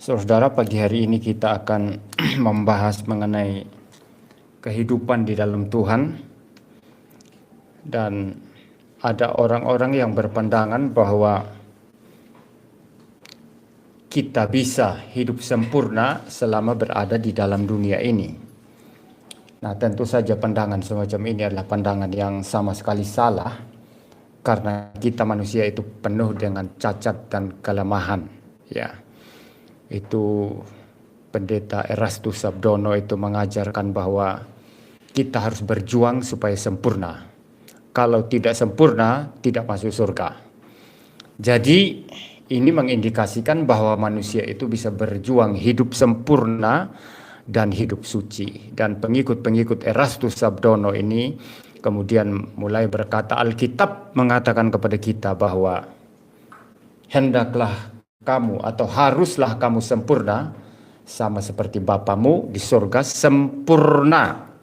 Saudara, pagi hari ini kita akan membahas mengenai kehidupan di dalam Tuhan. Dan ada orang-orang yang berpandangan bahwa kita bisa hidup sempurna selama berada di dalam dunia ini. Nah, tentu saja pandangan semacam ini adalah pandangan yang sama sekali salah, karena kita manusia itu penuh dengan cacat dan kelemahan. Ya, itu Pendeta Erastus Sabdono itu mengajarkan bahwa kita harus berjuang supaya sempurna. Kalau tidak sempurna, tidak masuk surga. Jadi ini mengindikasikan bahwa manusia itu bisa berjuang hidup sempurna dan hidup suci. Dan pengikut-pengikut Erastus Sabdono ini kemudian mulai berkata, Alkitab mengatakan kepada kita bahwa hendaklah kamu atau haruslah kamu sempurna sama seperti Bapamu di surga sempurna.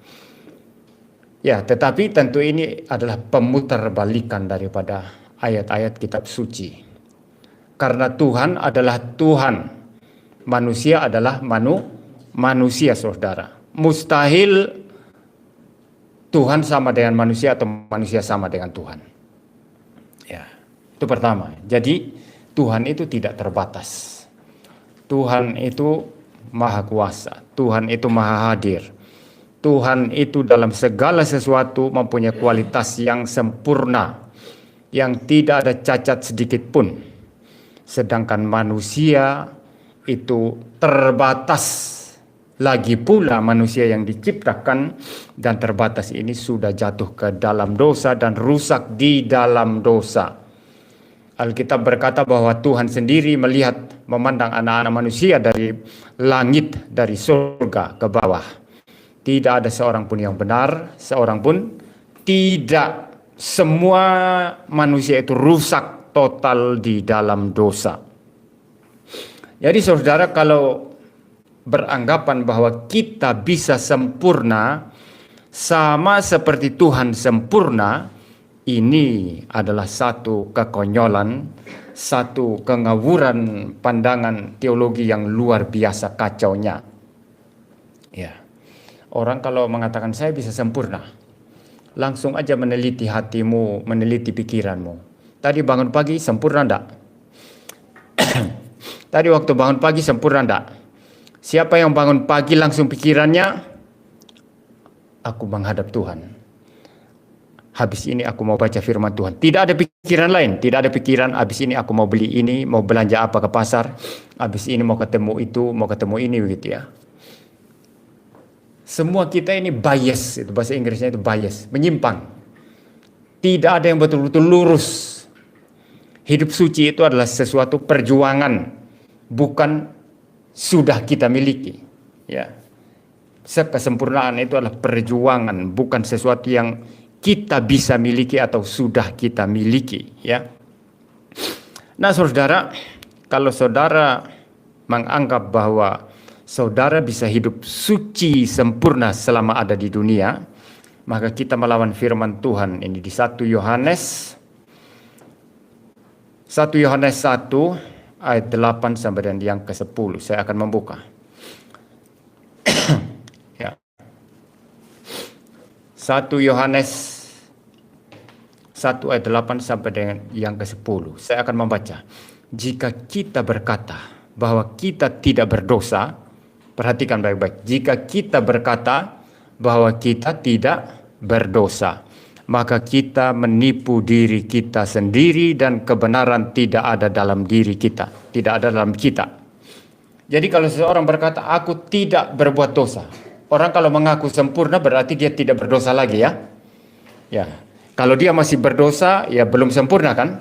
Ya, tetapi tentu ini adalah pemutarbalikan daripada ayat-ayat kitab suci. Karena Tuhan adalah Tuhan, manusia adalah manusia, saudara. Mustahil Tuhan sama dengan manusia atau manusia sama dengan Tuhan. Ya, itu pertama. Jadi Tuhan itu tidak terbatas. Tuhan itu maha kuasa. Tuhan itu maha hadir. Tuhan itu dalam segala sesuatu mempunyai kualitas yang sempurna, yang tidak ada cacat sedikit pun. Sedangkan manusia itu terbatas. Lagi pula manusia yang diciptakan dan terbatas ini sudah jatuh ke dalam dosa dan rusak di dalam dosa. Alkitab berkata bahwa Tuhan sendiri melihat, memandang anak-anak manusia dari langit, dari surga ke bawah. Tidak ada seorang pun yang benar, seorang pun tidak. Semua manusia itu rusak total di dalam dosa. Jadi saudara, kalau beranggapan bahwa kita bisa sempurna sama seperti Tuhan sempurna, ini adalah satu kekonyolan, satu kengawuran pandangan teologi yang luar biasa kacaunya. Ya. Orang kalau mengatakan saya bisa sempurna, langsung aja meneliti hatimu, meneliti pikiranmu. Tadi bangun pagi sempurna enggak? Tadi waktu bangun pagi sempurna enggak? Siapa yang bangun pagi langsung pikirannya, aku menghadap Tuhan. Habis ini aku mau baca firman Tuhan. Tidak ada pikiran lain. Tidak ada pikiran habis ini aku mau beli ini, mau belanja apa ke pasar. Habis ini mau ketemu itu, mau ketemu ini, begitu ya. Semua kita ini bias, itu bahasa Inggrisnya itu bias, menyimpang. Tidak ada yang betul-betul lurus. Hidup suci itu adalah sesuatu perjuangan, bukan sudah kita miliki. Ya. Kesempurnaan itu adalah perjuangan, bukan sesuatu yang kita bisa miliki atau sudah kita miliki, ya. Nah, saudara, kalau saudara menganggap bahwa saudara bisa hidup suci sempurna selama ada di dunia, maka kita melawan firman Tuhan ini di 1 Yohanes 1 ayat 8 sampai dengan yang ke-10. Saya akan membuka. Ya. 1 Yohanes 1 ayat 8 sampai dengan yang ke-10. Saya akan membaca. Jika kita berkata bahwa kita tidak berdosa, perhatikan baik-baik. Jika kita berkata bahwa kita tidak berdosa, maka kita menipu diri kita sendiri dan kebenaran tidak ada dalam diri kita. Tidak ada dalam kita. Jadi kalau seseorang berkata, aku tidak berbuat dosa. Orang kalau mengaku sempurna berarti dia tidak berdosa lagi, ya. Ya. Kalau dia masih berdosa, ya belum sempurna, kan?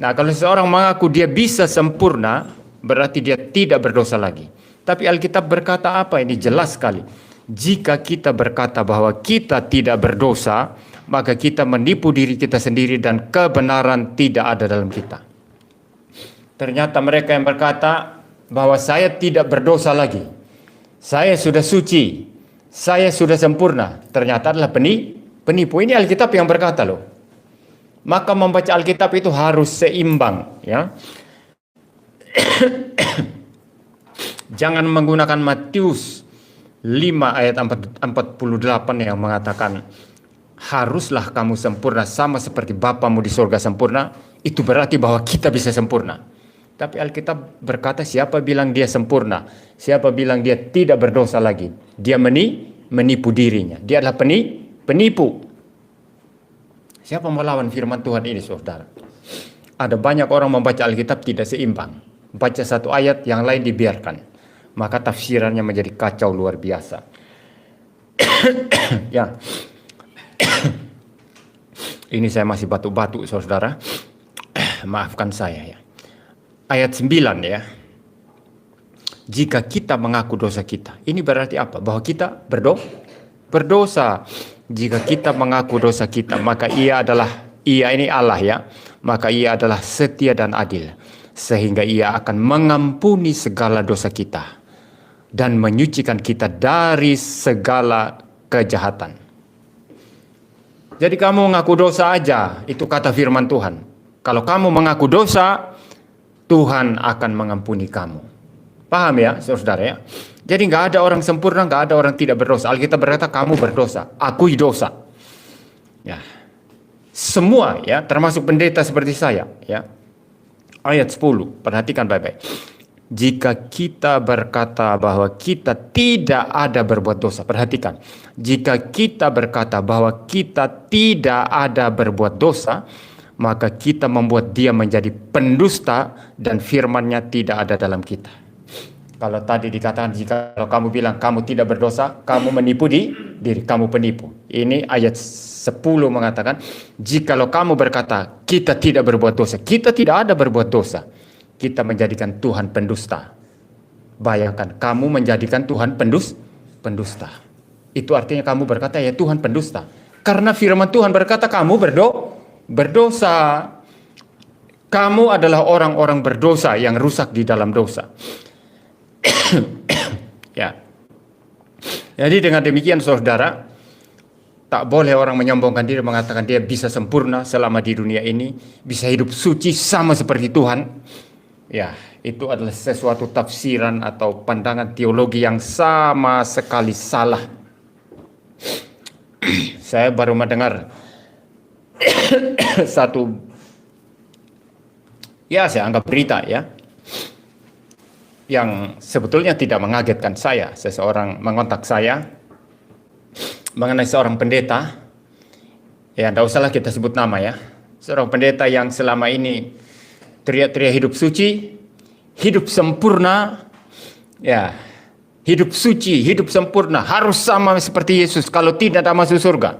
Nah, kalau seseorang mengaku dia bisa sempurna, berarti dia tidak berdosa lagi. Tapi Alkitab berkata apa? Ini jelas sekali. Jika kita berkata bahwa kita tidak berdosa, maka kita menipu diri kita sendiri dan kebenaran tidak ada dalam kita. Ternyata mereka yang berkata bahwa saya tidak berdosa lagi, saya sudah suci, saya sudah sempurna, ternyata adalah penipu. Ini Alkitab yang berkata loh. Maka membaca Alkitab itu harus seimbang, ya. Jangan menggunakan Matius 5 ayat 48 yang mengatakan haruslah kamu sempurna sama seperti Bapamu di surga sempurna. Itu berarti bahwa kita bisa sempurna. Tapi Alkitab berkata siapa bilang dia sempurna, siapa bilang dia tidak berdosa lagi, dia menipu dirinya. Dia adalah penipu. Siapa melawan firman Tuhan ini, saudara? Ada banyak orang membaca Alkitab tidak seimbang. Baca satu ayat, yang lain dibiarkan. Maka tafsirannya menjadi kacau luar biasa. Ya. Ini saya masih batuk-batuk, saudara. Maafkan saya ya. Ayat 9 ya. Jika kita mengaku dosa kita. Ini berarti apa? Bahwa kita berdosa. Jika kita mengaku dosa kita, maka ia ini Allah ya. Maka ia adalah setia dan adil. Sehingga ia akan mengampuni segala dosa kita. Dan menyucikan kita dari segala kejahatan. Jadi kamu mengaku dosa aja. Itu kata firman Tuhan. Kalau kamu mengaku dosa, Tuhan akan mengampuni kamu. Paham ya, saudara ya? Jadi nggak ada orang sempurna, nggak ada orang tidak berdosa. Alkitab berkata kamu berdosa, akui dosa. Ya, semua ya, termasuk pendeta seperti saya. Ya, ayat 10, perhatikan baik-baik. Jika kita berkata bahwa kita tidak ada berbuat dosa, perhatikan. Jika kita berkata bahwa kita tidak ada berbuat dosa, maka kita membuat dia menjadi pendusta dan firman-Nya tidak ada dalam kita. Kalau tadi dikatakan kalau kamu bilang kamu tidak berdosa, kamu menipu diri, kamu penipu. Ini ayat 10 mengatakan, jikalau kamu berkata kita tidak berbuat dosa, kita tidak ada berbuat dosa, kita menjadikan Tuhan pendusta. Bayangkan, kamu menjadikan Tuhan pendusta. Itu artinya kamu berkata ya Tuhan pendusta. Karena firman Tuhan berkata kamu berdosa. Kamu adalah orang-orang berdosa yang rusak di dalam dosa. Ya. Jadi dengan demikian saudara, tak boleh orang menyombongkan diri mengatakan dia bisa sempurna selama di dunia ini, bisa hidup suci sama seperti Tuhan. Ya, itu adalah sesuatu tafsiran atau pandangan teologi yang sama sekali salah. Saya baru mendengar satu, ya saya anggap berita ya, yang sebetulnya tidak mengagetkan saya. Seseorang mengontak saya mengenai seorang pendeta, ya tidak usahlah kita sebut nama ya, seorang pendeta yang selama ini teriak-teriak hidup suci, hidup sempurna, ya hidup suci, hidup sempurna, harus sama seperti Yesus, kalau tidak masuk surga.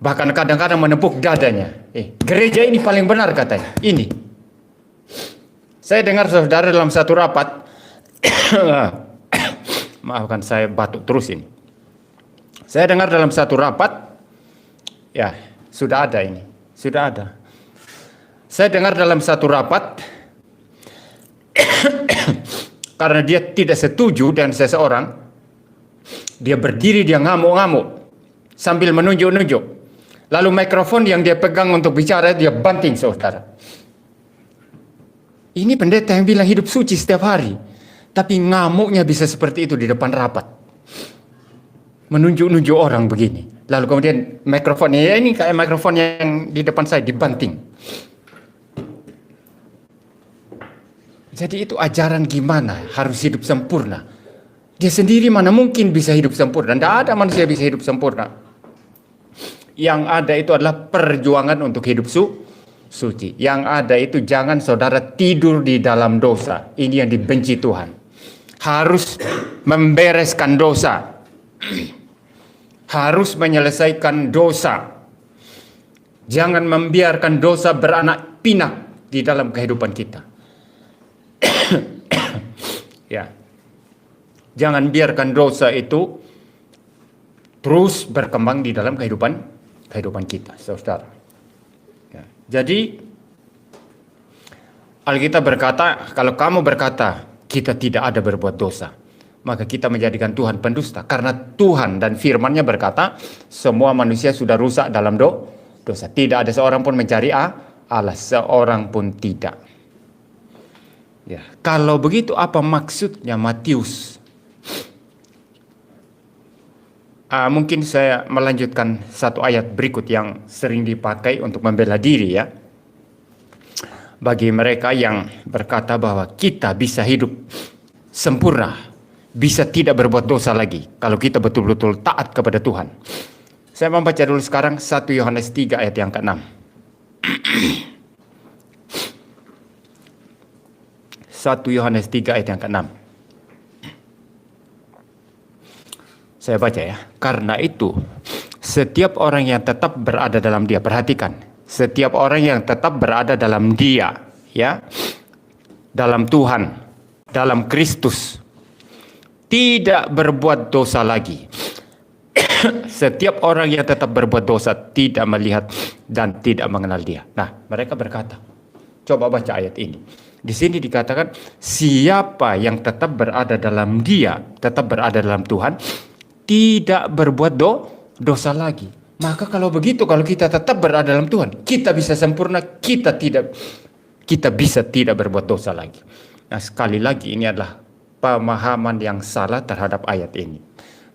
Bahkan kadang-kadang menepuk dadanya. Gereja ini paling benar katanya. Ini. Saya dengar saudara dalam satu rapat. Maafkan saya batuk terus ini. Saya dengar dalam satu rapat. Ya, sudah ada ini. Sudah ada. Saya dengar dalam satu rapat. Karena dia tidak setuju dengan seseorang. Dia berdiri, dia ngamuk-ngamuk. Sambil menunjuk-nunjuk. Lalu mikrofon yang dia pegang untuk bicara, dia banting saudara. Ini pendeta yang bilang hidup suci setiap hari. Tapi ngamuknya bisa seperti itu di depan rapat. Menunjuk-nunjuk orang begini. Lalu kemudian mikrofonnya, ya ini kayak mikrofon yang di depan saya dibanting. Jadi itu ajaran gimana harus hidup sempurna. Dia sendiri mana mungkin bisa hidup sempurna. Tidak ada manusia bisa hidup sempurna. Yang ada itu adalah perjuangan untuk hidup suci. Yang ada itu jangan saudara tidur di dalam dosa. Ini yang dibenci Tuhan. Harus membereskan dosa. Harus menyelesaikan dosa. Jangan membiarkan dosa beranak pinak di dalam kehidupan kita. Ya. Jangan biarkan dosa itu terus berkembang di dalam kehidupan kita, saudara. Ya. Jadi Alkitab berkata, kalau kamu berkata kita tidak ada berbuat dosa, maka kita menjadikan Tuhan pendusta. Karena Tuhan dan firman-Nya berkata, semua manusia sudah rusak dalam dosa. Tidak ada seorang pun mencari Allah, seorang pun tidak. Ya, kalau begitu apa maksudnya Matius? Mungkin saya melanjutkan satu ayat berikut yang sering dipakai untuk membela diri ya. Bagi mereka yang berkata bahwa kita bisa hidup sempurna, bisa tidak berbuat dosa lagi kalau kita betul-betul taat kepada Tuhan. Saya membaca dulu sekarang 1 Yohanes 3 ayat yang ke-6. 1 Yohanes 3 ayat yang ke-6. Saya baca ya. Karena itu, setiap orang yang tetap berada dalam Dia, perhatikan, setiap orang yang tetap berada dalam Dia, ya, dalam Tuhan, dalam Kristus, tidak berbuat dosa lagi. Setiap orang yang tetap berbuat dosa tidak melihat dan tidak mengenal Dia. Nah, mereka berkata, coba baca ayat ini. Di sini dikatakan, siapa yang tetap berada dalam Dia, tetap berada dalam Tuhan, tidak berbuat dosa lagi. Maka kalau begitu, kalau kita tetap berada dalam Tuhan, kita bisa sempurna, kita bisa tidak berbuat dosa lagi. Nah, sekali lagi ini adalah pemahaman yang salah terhadap ayat ini.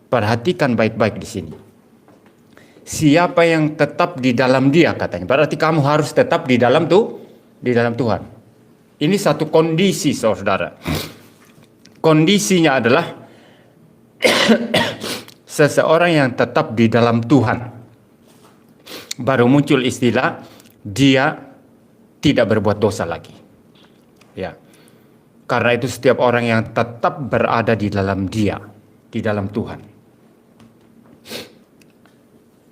Perhatikan baik-baik di sini. Siapa yang tetap di dalam Dia, katanya. Berarti kamu harus tetap di dalam Tuhan. Ini satu kondisi, saudara. Kondisinya adalah seseorang yang tetap di dalam Tuhan. Baru muncul istilah dia tidak berbuat dosa lagi. Ya. Karena itu setiap orang yang tetap berada di dalam Dia, di dalam Tuhan.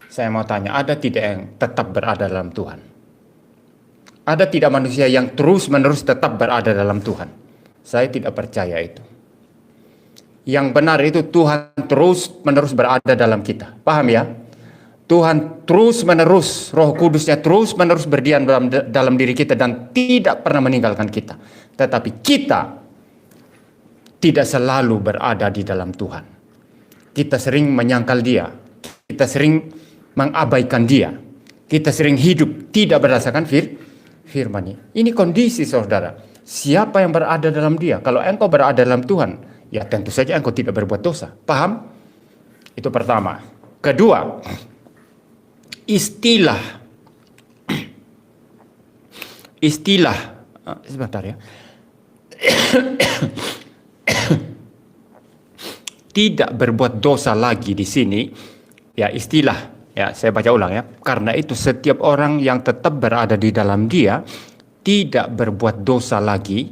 Saya mau tanya, ada tidak yang tetap berada dalam Tuhan? Ada tidak manusia yang terus-menerus tetap berada dalam Tuhan? Saya tidak percaya itu. Yang benar itu Tuhan terus-menerus berada dalam kita. Paham ya? Tuhan terus-menerus, Roh Kudusnya terus-menerus berdiam dalam diri kita dan tidak pernah meninggalkan kita. Tetapi kita tidak selalu berada di dalam Tuhan. Kita sering menyangkal Dia. Kita sering mengabaikan Dia. Kita sering hidup tidak berdasarkan firman-Nya. Ini kondisi, saudara. Siapa yang berada dalam Dia? Kalau engkau berada dalam Tuhan, ya tentu saja engkau tidak berbuat dosa. Paham? Itu pertama. Kedua, istilah sebentar ya. Tidak berbuat dosa lagi di sini, ya istilah. Ya, saya baca ulang ya. Karena itu setiap orang yang tetap berada di dalam Dia tidak berbuat dosa lagi.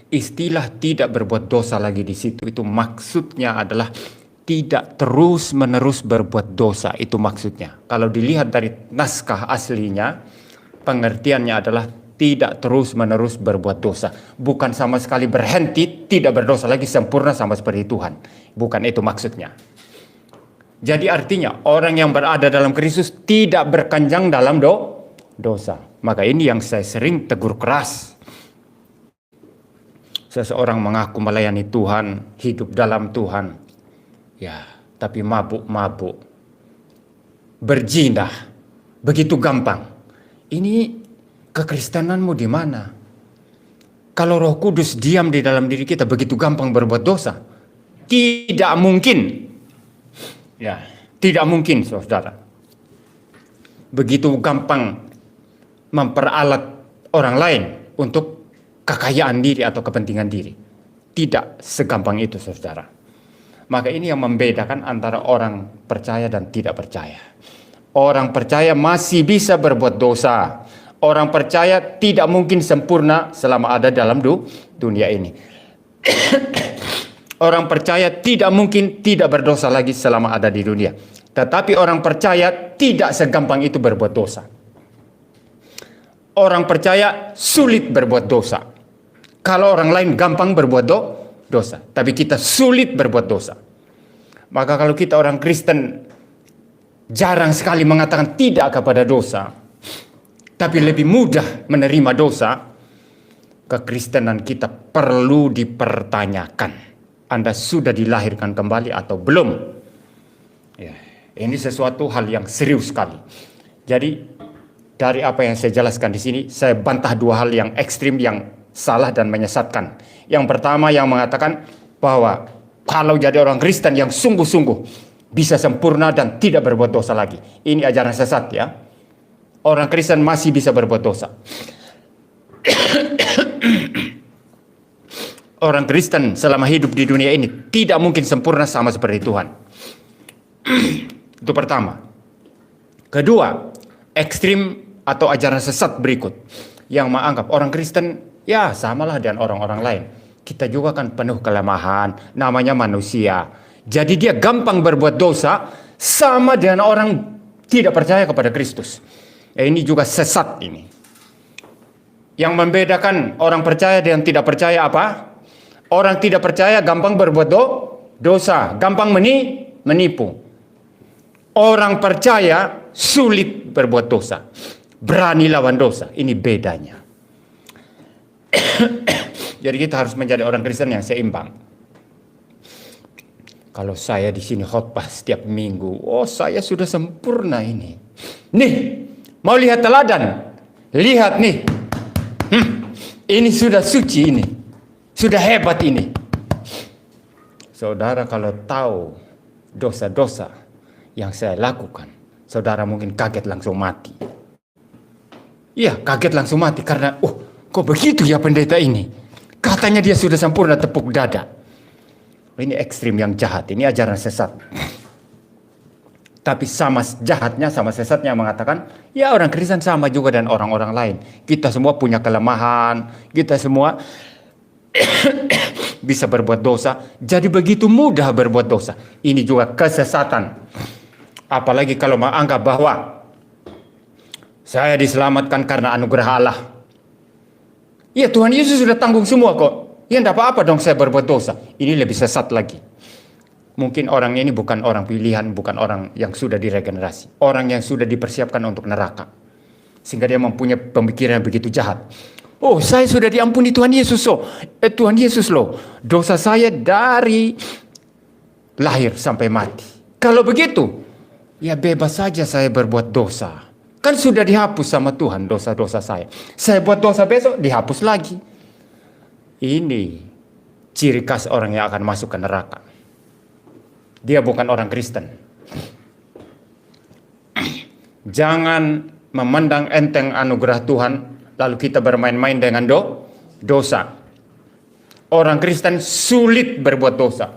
Istilah tidak berbuat dosa lagi di situ itu maksudnya adalah tidak terus-menerus berbuat dosa, itu maksudnya. Kalau dilihat dari naskah aslinya, pengertiannya adalah tidak terus-menerus berbuat dosa. Bukan sama sekali berhenti, tidak berdosa lagi, sempurna sama seperti Tuhan. Bukan itu maksudnya. Jadi artinya orang yang berada dalam Kristus tidak berkanjang dalam dosa. Maka ini yang saya sering tegur keras. Seseorang mengaku melayani Tuhan, hidup dalam Tuhan. Ya, tapi mabuk-mabuk. Berzinah. Begitu gampang. Ini kekristenanmu di mana? Kalau Roh Kudus diam di dalam diri kita, begitu gampang berbuat dosa? Tidak mungkin. Ya, tidak mungkin, saudara. Begitu gampang memperalat orang lain untuk kekayaan diri atau kepentingan diri. Tidak segampang itu, saudara. Maka ini yang membedakan antara orang percaya dan tidak percaya. Orang percaya masih bisa berbuat dosa. Orang percaya tidak mungkin sempurna selama ada dalam dunia ini. Orang percaya tidak mungkin tidak berdosa lagi selama ada di dunia. Tetapi orang percaya tidak segampang itu berbuat dosa. Orang percaya sulit berbuat dosa. Kalau orang lain gampang berbuat dosa. Tapi kita sulit berbuat dosa. Maka kalau kita orang Kristen jarang sekali mengatakan tidak kepada dosa. Tapi lebih mudah menerima dosa. Kekristenan kita perlu dipertanyakan. Anda sudah dilahirkan kembali atau belum? Ya, ini sesuatu hal yang serius sekali. Jadi dari apa yang saya jelaskan di sini, saya bantah dua hal yang ekstrim yang salah dan menyesatkan. Yang pertama yang mengatakan bahwa kalau jadi orang Kristen yang sungguh-sungguh bisa sempurna dan tidak berbuat dosa lagi. Ini ajaran sesat ya. Orang Kristen masih bisa berbuat dosa. Orang Kristen selama hidup di dunia ini tidak mungkin sempurna sama seperti Tuhan. Itu pertama. Kedua, ekstrim atau ajaran sesat berikut yang menganggap orang Kristen ya samalah dengan orang-orang lain. Kita juga kan penuh kelemahan, namanya manusia. Jadi dia gampang berbuat dosa sama dengan orang tidak percaya kepada Kristus. Ini juga sesat ini. Yang membedakan orang percaya dengan tidak percaya apa? Orang tidak percaya gampang berbuat dosa, gampang menipu. Orang percaya sulit berbuat dosa, berani lawan dosa. Ini bedanya. Jadi kita harus menjadi orang Kristen yang seimbang. Kalau saya di sini khotbah setiap minggu, oh saya sudah sempurna ini. Nih, mau lihat teladan? Lihat nih. Ini sudah suci ini. Sudah hebat ini. Saudara kalau tahu dosa-dosa yang saya lakukan, saudara mungkin kaget langsung mati. Iya, kaget langsung mati karena, kok begitu ya pendeta ini? Katanya dia sudah sempurna, tepuk dada. Ini ekstrim yang jahat, ini ajaran sesat. Tapi sama jahatnya, sama sesatnya mengatakan, ya orang Kristen sama juga dengan orang-orang lain. Kita semua punya kelemahan, kita semua bisa berbuat dosa. Jadi begitu mudah berbuat dosa. Ini juga kesesatan. Apalagi kalau menganggap bahwa saya diselamatkan karena anugerah Allah. Ya Tuhan Yesus sudah tanggung semua kok. Ya tidak apa-apa dong saya berbuat dosa. Ini lebih sesat lagi. Mungkin orang ini bukan orang pilihan, bukan orang yang sudah diregenerasi. Orang yang sudah dipersiapkan untuk neraka. Sehingga dia mempunyai pemikiran yang begitu jahat. Oh, saya sudah diampuni Tuhan Yesus. Tuhan Yesus loh. Dosa saya dari lahir sampai mati. Kalau begitu, ya bebas saja saya berbuat dosa. Kan sudah dihapus sama Tuhan dosa-dosa saya. Saya buat dosa besok, dihapus lagi. Ini ciri khas orang yang akan masuk ke neraka. Dia bukan orang Kristen. Jangan memandang enteng anugerah Tuhan, lalu kita bermain-main dengan dosa. Orang Kristen sulit berbuat dosa.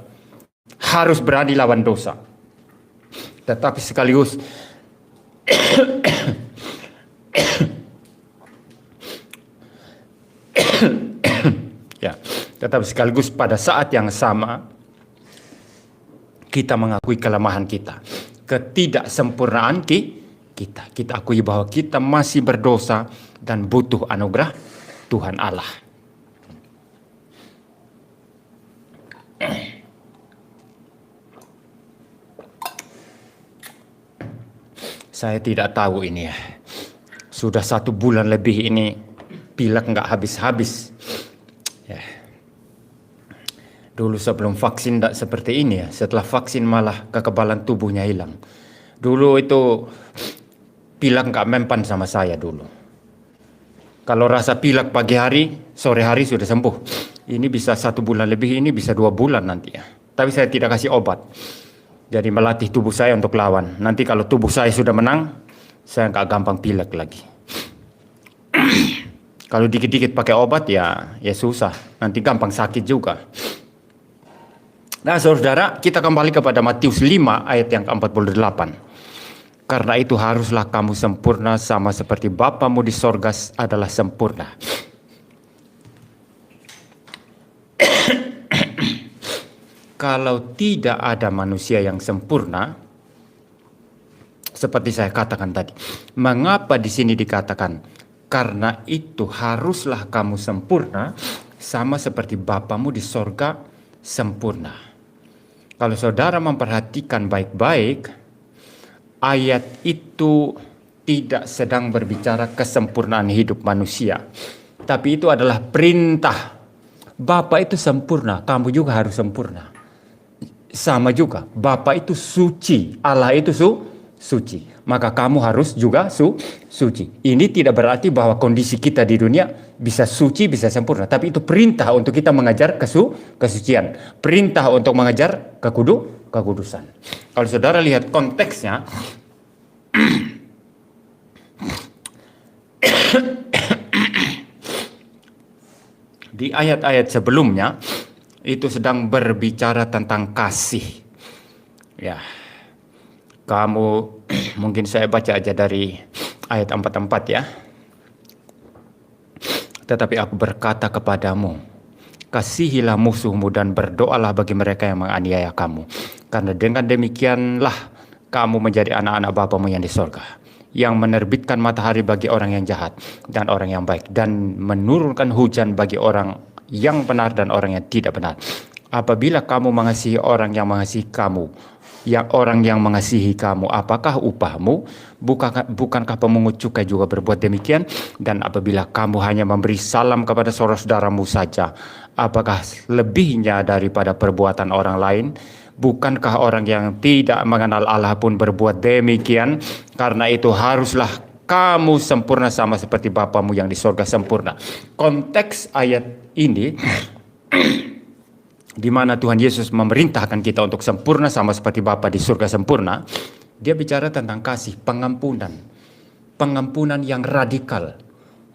Harus berani lawan dosa. Tetapi sekaligus tetapi sekaligus pada saat yang sama kita mengakui kelemahan kita, ketidaksempurnaan kita. Kita akui bahwa kita masih berdosa dan butuh anugerah Tuhan Allah. Saya tidak tahu ini ya. Sudah 1 bulan lebih ini pilek nggak habis-habis. Ya. Dulu sebelum vaksin tidak seperti ini ya. Setelah vaksin malah kekebalan tubuhnya hilang. Dulu itu pilek nggak mempan sama saya dulu. Kalau rasa pilek pagi hari, sore hari sudah sembuh. Ini bisa 1 bulan lebih, ini bisa 2 bulan nanti ya. Tapi saya tidak kasih obat. Jadi melatih tubuh saya untuk lawan. Nanti kalau tubuh saya sudah menang, saya nggak gampang pilek lagi. Kalau dikit-dikit pakai obat ya susah. Nanti gampang sakit juga. Nah saudara, kita kembali kepada Matius 5 ayat yang ke-48. Karena itu haruslah kamu sempurna sama seperti Bapamu di sorga adalah sempurna. Kalau tidak ada manusia yang sempurna, seperti saya katakan tadi, mengapa di sini dikatakan karena itu haruslah kamu sempurna sama seperti Bapamu di sorga sempurna. Kalau saudara memperhatikan baik-baik, ayat itu tidak sedang berbicara kesempurnaan hidup manusia, tapi itu adalah perintah. Bapa itu sempurna, kamu juga harus sempurna. Sama juga, Bapa itu suci, Allah itu suci. Maka kamu harus juga suci. Ini tidak berarti bahwa kondisi kita di dunia bisa suci, bisa sempurna. Tapi itu perintah untuk kita mengajar kesucian. Perintah untuk mengajar kekudusan. Kalau saudara lihat konteksnya, di ayat-ayat sebelumnya itu sedang berbicara tentang kasih. Ya, kamu mungkin saya baca aja dari ayat 44 ya. Tetapi aku berkata kepadamu, kasihilah musuhmu dan berdoalah bagi mereka yang menganiaya kamu. Karena dengan demikianlah kamu menjadi anak-anak Bapamu yang di sorga, yang menerbitkan matahari bagi orang yang jahat dan orang yang baik, dan menurunkan hujan bagi orang yang benar dan orang yang tidak benar. Apabila kamu mengasihi orang yang mengasihi kamu, orang yang mengasihi kamu, apakah upahmu? Bukankah pemungut cukai juga berbuat demikian? Dan apabila kamu hanya memberi salam kepada saudara-saudaramu saja, apakah lebihnya daripada perbuatan orang lain? Bukankah orang yang tidak mengenal Allah pun berbuat demikian? Karena itu haruslah kamu sempurna sama seperti Bapamu yang di sorga sempurna. Konteks ayat ini di mana Tuhan Yesus memerintahkan kita untuk sempurna sama seperti Bapa di surga sempurna, dia bicara tentang kasih, pengampunan. Pengampunan yang radikal.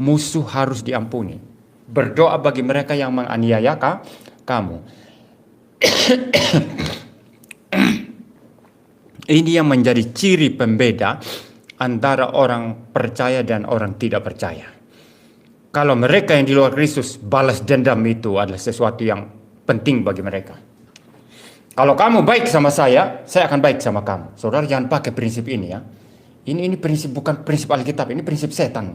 Musuh harus diampuni. Berdoa bagi mereka yang menganiaya kamu. Ini yang menjadi ciri pembeda antara orang percaya dan orang tidak percaya. Kalau mereka yang di luar Kristus, balas dendam itu adalah sesuatu yang penting bagi mereka. Kalau kamu baik sama saya akan baik sama kamu. Saudara jangan pakai prinsip ini ya. Ini prinsip, bukan prinsip Alkitab, ini prinsip setan.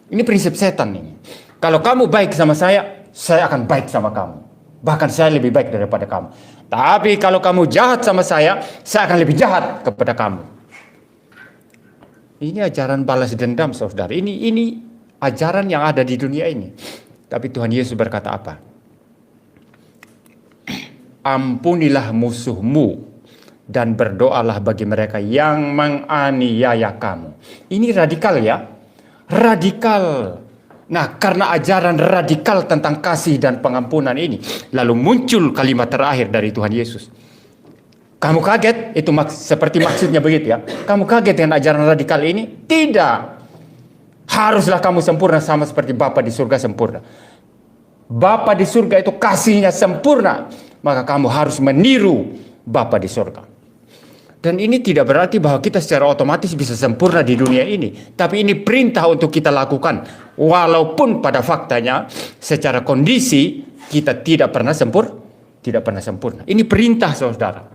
Ini prinsip setan ini. Kalau kamu baik sama saya akan baik sama kamu. Bahkan saya lebih baik daripada kamu. Tapi kalau kamu jahat sama saya akan lebih jahat kepada kamu. Ini ajaran balas dendam, saudara. Ini ajaran yang ada di dunia ini. Tapi Tuhan Yesus berkata apa? Ampunilah musuhmu dan berdoalah bagi mereka yang menganiaya kamu. Ini radikal ya. Radikal. Nah, karena ajaran radikal tentang kasih dan pengampunan ini, lalu muncul kalimat terakhir dari Tuhan Yesus. Kamu kaget? Itu seperti maksudnya begitu ya. Kamu kaget dengan ajaran radikal ini? Tidak. Haruslah kamu sempurna sama seperti Bapa di surga sempurna. Bapa di surga itu kasihnya sempurna. Maka kamu harus meniru Bapa di surga. Dan ini tidak berarti bahwa kita secara otomatis bisa sempurna di dunia ini. Tapi ini perintah untuk kita lakukan. Walaupun pada faktanya secara kondisi kita tidak pernah sempurna. Ini perintah, saudara.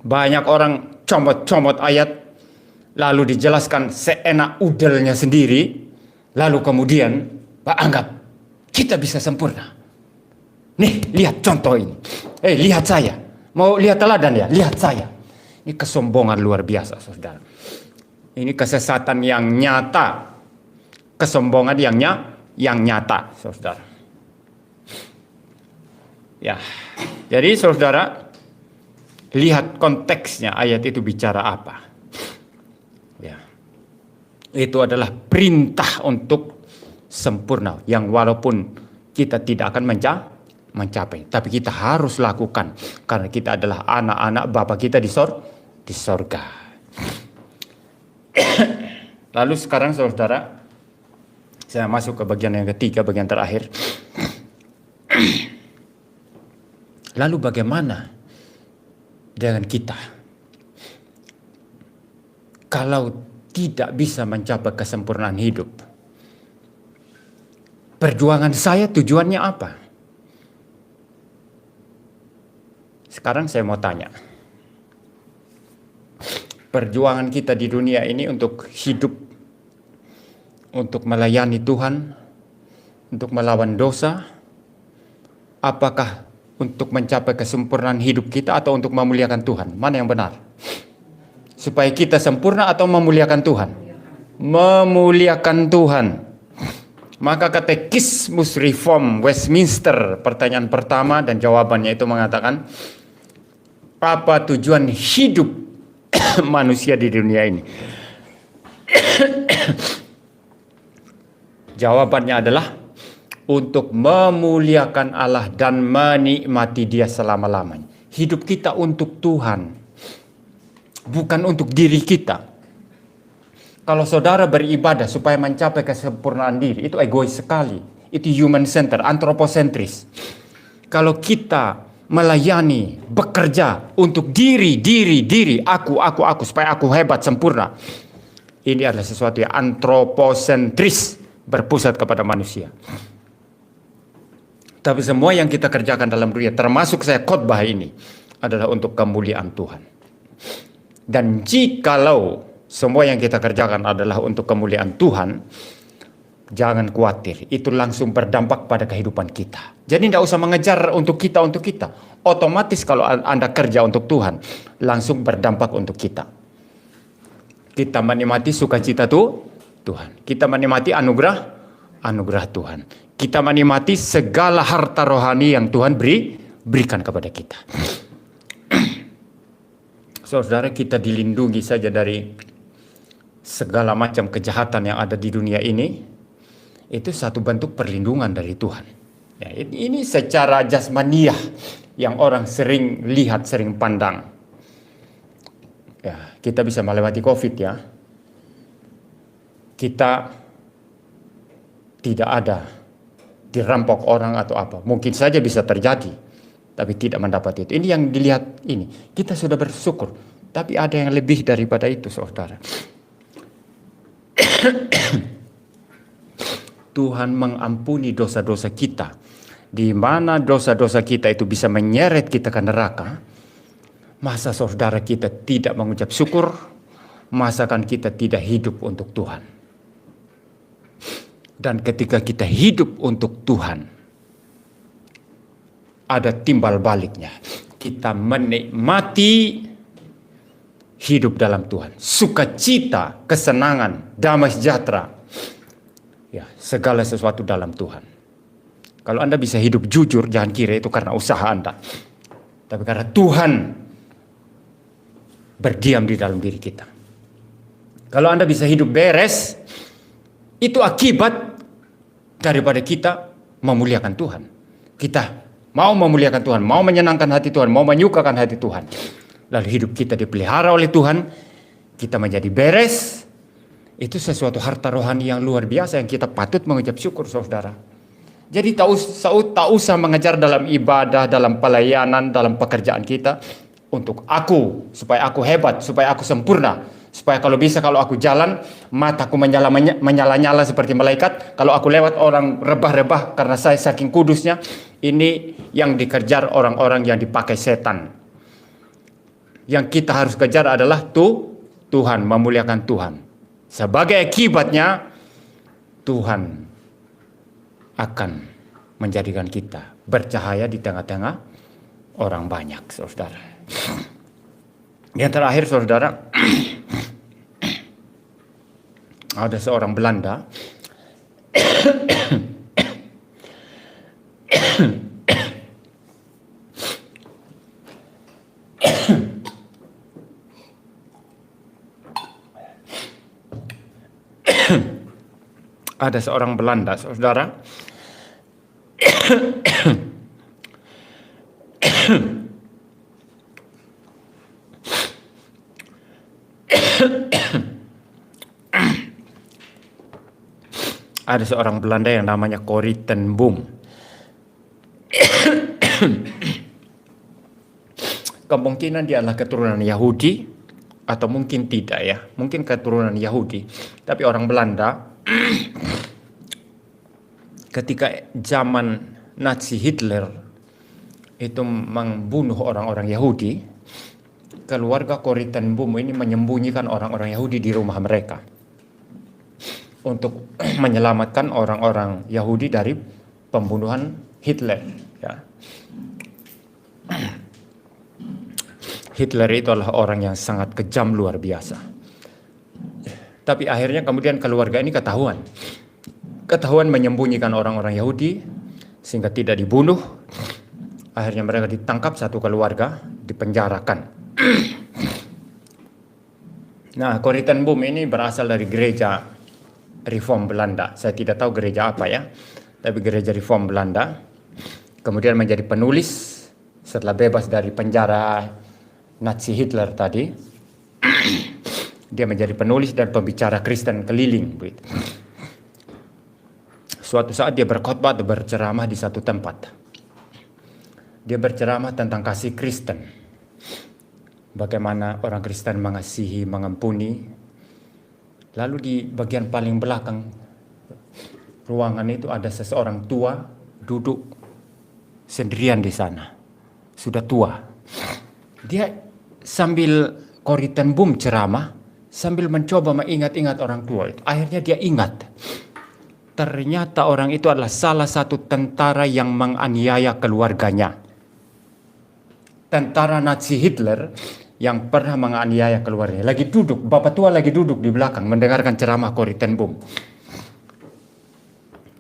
Banyak orang comot-comot ayat lalu dijelaskan seenak udelnya sendiri, lalu kemudian anggap kita bisa sempurna. Nih, lihat contoh ini. Lihat saya. Mau lihat teladan ya? Lihat saya. Ini kesombongan luar biasa, saudara. Ini kesesatan yang nyata. Kesombongan yang nyata, saudara. Ya, jadi saudara, lihat konteksnya ayat itu bicara apa. Ya, itu adalah perintah untuk sempurna, yang walaupun kita tidak akan mencapai, tapi kita harus lakukan karena kita adalah anak-anak Bapa kita di sorga. Lalu sekarang saudara, saya masuk ke bagian yang ketiga, bagian terakhir. Lalu bagaimana dengan kita kalau tidak bisa mencapai kesempurnaan hidup? Perjuangan saya tujuannya apa? Sekarang saya mau tanya. Perjuangan kita di dunia ini untuk hidup, untuk melayani Tuhan, untuk melawan dosa, apakah untuk mencapai kesempurnaan hidup kita atau untuk memuliakan Tuhan? Mana yang benar? Supaya kita sempurna atau memuliakan Tuhan? Memuliakan Tuhan. Maka Katekismus Reform Westminster, pertanyaan pertama dan jawabannya itu mengatakan, apa tujuan hidup manusia di dunia ini? Jawabannya adalah untuk memuliakan Allah dan menikmati Dia selama-lamanya. Hidup kita untuk Tuhan, bukan untuk diri kita. Kalau saudara beribadah supaya mencapai kesempurnaan diri, itu egois sekali. Itu human center, antroposentris. Kalau kita melayani, bekerja untuk diri, aku, supaya aku hebat, sempurna. Ini adalah sesuatu yang antroposentris, berpusat kepada manusia. Tapi semua yang kita kerjakan dalam dunia, termasuk saya khotbah ini, adalah untuk kemuliaan Tuhan. Dan jikalau semua yang kita kerjakan adalah untuk kemuliaan Tuhan, jangan khawatir, itu langsung berdampak pada kehidupan kita. Jadi tidak usah mengejar untuk kita. Otomatis kalau Anda kerja untuk Tuhan, langsung berdampak untuk kita. Kita menikmati sukacita Tuhan. Kita menikmati anugerah Tuhan. Kita menikmati segala harta rohani yang Tuhan berikan kepada kita. Saudara, kita dilindungi saja dari segala macam kejahatan yang ada di dunia ini. Itu satu bentuk perlindungan dari Tuhan. Ya, ini secara jasmaniah yang orang sering lihat, sering pandang. Ya, kita bisa melewati COVID ya. Kita tidak ada dirampok orang atau apa. Mungkin saja bisa terjadi, tapi tidak mendapat itu. Ini yang dilihat ini. Kita sudah bersyukur, tapi ada yang lebih daripada itu, saudara. Tuhan mengampuni dosa-dosa kita. Di mana dosa-dosa kita itu bisa menyeret kita ke neraka, masa saudara kita tidak mengucap syukur? Masakan kita tidak hidup untuk Tuhan? Dan ketika kita hidup untuk Tuhan, ada timbal baliknya. Kita menikmati hidup dalam Tuhan. Sukacita, kesenangan, damai sejahtera. Ya, segala sesuatu dalam Tuhan. Kalau Anda bisa hidup jujur, jangan kira itu karena usaha Anda. Tapi karena Tuhan berdiam di dalam diri kita. Kalau Anda bisa hidup beres, itu akibat daripada kita memuliakan Tuhan. Kita mau memuliakan Tuhan, mau menyenangkan hati Tuhan, mau menyukakan hati Tuhan. Lalu hidup kita dipelihara oleh Tuhan, kita menjadi beres. Itu sesuatu harta rohani yang luar biasa yang kita patut mengucap syukur, saudara. Jadi tak usah mengejar dalam ibadah, dalam pelayanan, dalam pekerjaan kita untuk aku, supaya aku hebat, supaya aku sempurna. Supaya kalau bisa, kalau aku jalan, mataku menyala-nyala seperti malaikat. Kalau aku lewat, orang rebah-rebah karena saya saking kudusnya. Ini yang dikejar orang-orang yang dipakai setan. Yang kita harus kejar adalah Tuhan, memuliakan Tuhan. Sebagai akibatnya, Tuhan akan menjadikan kita bercahaya di tengah-tengah orang banyak, saudara. Yang terakhir, saudara, ada seorang Belanda ada seorang Belanda, saudara, ada seorang Belanda yang namanya Corrie ten Boom. Kemungkinan dia adalah keturunan Yahudi atau mungkin tidak ya, mungkin keturunan Yahudi, tapi orang Belanda. Ketika zaman Nazi Hitler itu membunuh orang-orang Yahudi, keluarga Corrie ten Boom ini menyembunyikan orang-orang Yahudi di rumah mereka untuk menyelamatkan orang-orang Yahudi dari pembunuhan Hitler. Ya. Hitler itu adalah orang yang sangat kejam luar biasa. Tapi akhirnya kemudian keluarga ini ketahuan ketahuan menyembunyikan orang-orang Yahudi sehingga tidak dibunuh. Akhirnya mereka ditangkap satu keluarga, dipenjarakan. Nah, Corrie ten Boom ini berasal dari gereja Reform Belanda. Saya tidak tahu gereja apa ya, tapi gereja Reform Belanda. Kemudian menjadi penulis setelah bebas dari penjara Nazi Hitler tadi. Dia menjadi penulis dan pembicara Kristen keliling. Suatu saat dia berkhotbah atau berceramah di satu tempat. Dia berceramah tentang kasih Kristen. Bagaimana orang Kristen mengasihi, mengampuni. Lalu di bagian paling belakang ruangan itu ada seseorang tua duduk sendirian di sana. Sudah tua. Dia sambil Corrie ten Boom ceramah, sambil mencoba mengingat-ingat orang tua itu. Akhirnya dia ingat. Ternyata orang itu adalah salah satu tentara yang menganiaya keluarganya. Tentara Nazi Hitler yang pernah menganiaya keluarganya. Lagi duduk, bapak tua lagi duduk di belakang mendengarkan ceramah Corrie ten Boom.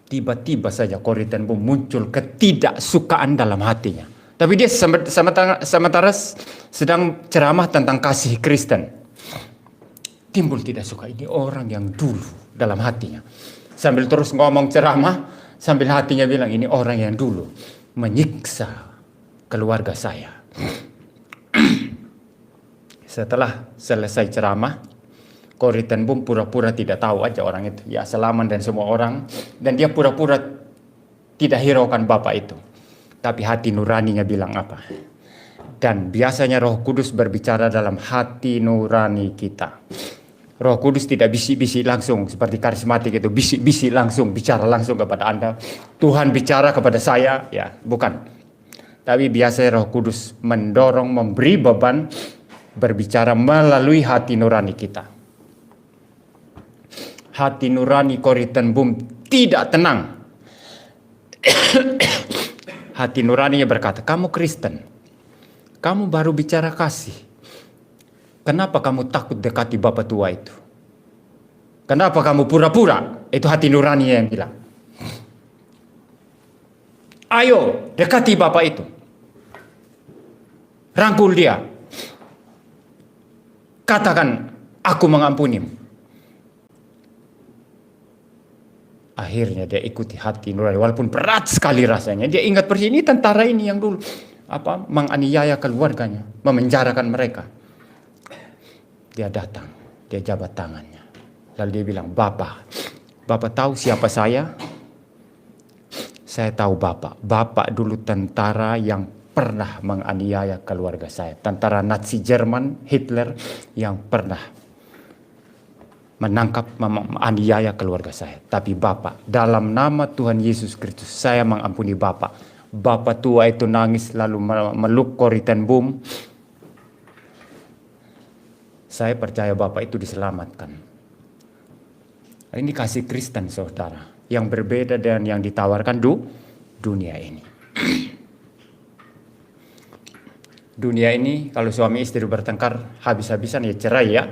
Tiba-tiba saja Corrie ten Boom muncul ketidaksukaan dalam hatinya. Tapi dia sementara sedang ceramah tentang kasih Kristen. Timbul tidak suka, ini orang yang dulu dalam hatinya. Sambil terus ngomong ceramah, sambil hatinya bilang ini orang yang dulu menyiksa keluarga saya. Setelah selesai ceramah, Corrie ten Boom pura-pura tidak tahu aja orang itu. Ya Salaman dan semua orang. Dan dia pura-pura tidak hiraukan bapak itu. Tapi hati nuraninya bilang apa? Dan biasanya Roh Kudus berbicara dalam hati nurani kita. Roh Kudus tidak bisik-bisik langsung seperti karismatik itu. Bisik-bisik langsung, bicara langsung kepada Anda. Tuhan bicara kepada saya. Ya, bukan. Tapi biasanya Roh Kudus mendorong, memberi beban, berbicara melalui hati nurani kita. Hati nurani Corrie ten Boom tidak tenang. Hati nuraninya berkata, kamu Kristen, kamu baru bicara kasih. Kenapa kamu takut dekati bapak tua itu? Kenapa kamu pura-pura? Itu hati nuraninya yang bilang. Ayo dekati bapak itu. Rangkul dia. Katakan, aku mengampunimu. Akhirnya dia ikuti hati nurani, walaupun berat sekali rasanya. Dia ingat persis ini tentara ini yang dulu menganiaya keluarganya, memenjarakan mereka. Dia datang, dia jabat tangannya. Lalu dia bilang, Bapak tahu siapa saya? Saya tahu Bapak dulu tentara yang pernah menganiaya keluarga saya. Tentara Nazi Jerman, Hitler yang pernah menangkap, menganiaya keluarga saya. Tapi Bapak, dalam nama Tuhan Yesus Kristus, saya mengampuni Bapak. Bapak tua itu nangis lalu meluk Corrie ten Boom. Saya percaya Bapak itu diselamatkan. Ini kasih Kristen, saudara, yang berbeda dengan yang ditawarkan dunia ini. Dunia ini kalau suami istri bertengkar habis-habisan ya cerai ya.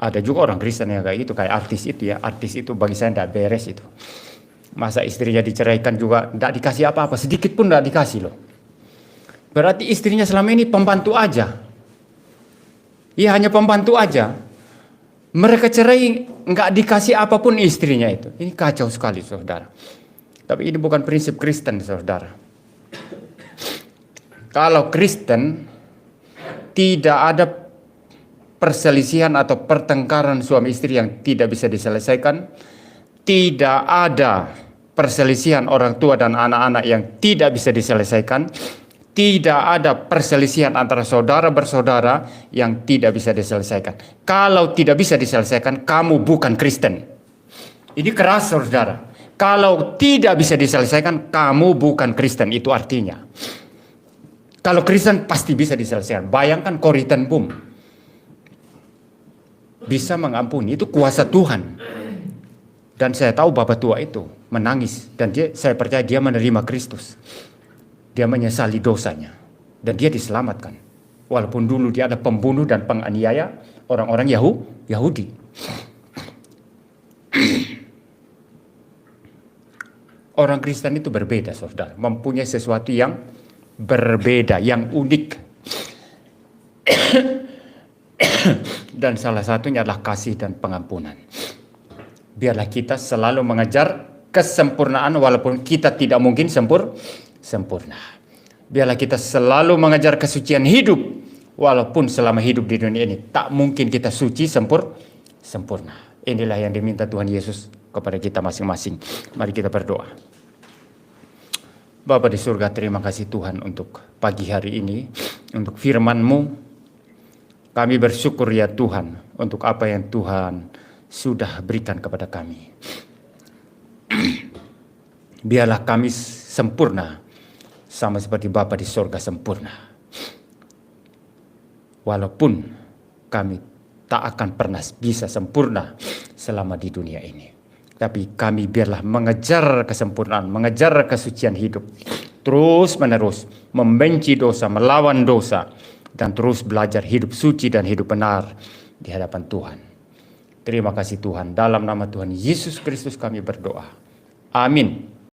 Ada juga orang Kristen yang kayak gitu, kayak artis itu ya. Artis itu bagi saya tidak beres itu. Masa istrinya diceraikan juga tidak dikasih apa-apa, sedikit pun tidak dikasih loh. Berarti istrinya selama ini pembantu aja. Iya, hanya pembantu aja. Mereka cerai nggak dikasih apapun istrinya itu. Ini kacau sekali, saudara. Tapi ini bukan prinsip Kristen, saudara. Kalau Kristen tidak ada perselisihan atau pertengkaran suami istri yang tidak bisa diselesaikan, tidak ada perselisihan orang tua dan anak-anak yang tidak bisa diselesaikan, tidak ada perselisihan antara saudara bersaudara yang tidak bisa diselesaikan. Kalau tidak bisa diselesaikan, kamu bukan Kristen. Ini keras, saudara. Kalau tidak bisa diselesaikan, kamu bukan Kristen. Itu artinya. Kalau Kristen pasti bisa diselesaikan. Bayangkan Corrie ten Boom bisa mengampuni, itu kuasa Tuhan. Dan saya tahu bapak tua itu menangis, dan saya percaya dia menerima Kristus. Dia menyesali dosanya dan dia diselamatkan. Walaupun dulu dia ada pembunuh dan penganiaya orang-orang Yahudi. Orang Kristen itu berbeda, saudara. Mempunyai sesuatu yang berbeda, yang unik. Dan salah satunya adalah kasih dan pengampunan. Biarlah kita selalu mengejar kesempurnaan walaupun kita tidak mungkin sempurna. Biarlah kita selalu mengejar kesucian hidup walaupun selama hidup di dunia ini tak mungkin kita suci sempurna. Inilah yang diminta Tuhan Yesus kepada kita masing-masing. Mari kita berdoa. Bapa di surga, terima kasih Tuhan untuk pagi hari ini, untuk firman-Mu. Kami bersyukur ya Tuhan untuk apa yang Tuhan sudah berikan kepada kami. Biarlah kami sempurna, sama seperti Bapa di surga sempurna. Walaupun kami tak akan pernah bisa sempurna selama di dunia ini. Tapi kami biarlah mengejar kesempurnaan, mengejar kesucian hidup. Terus menerus membenci dosa, melawan dosa. Dan terus belajar hidup suci dan hidup benar di hadapan Tuhan. Terima kasih Tuhan. Dalam nama Tuhan Yesus Kristus kami berdoa. Amin.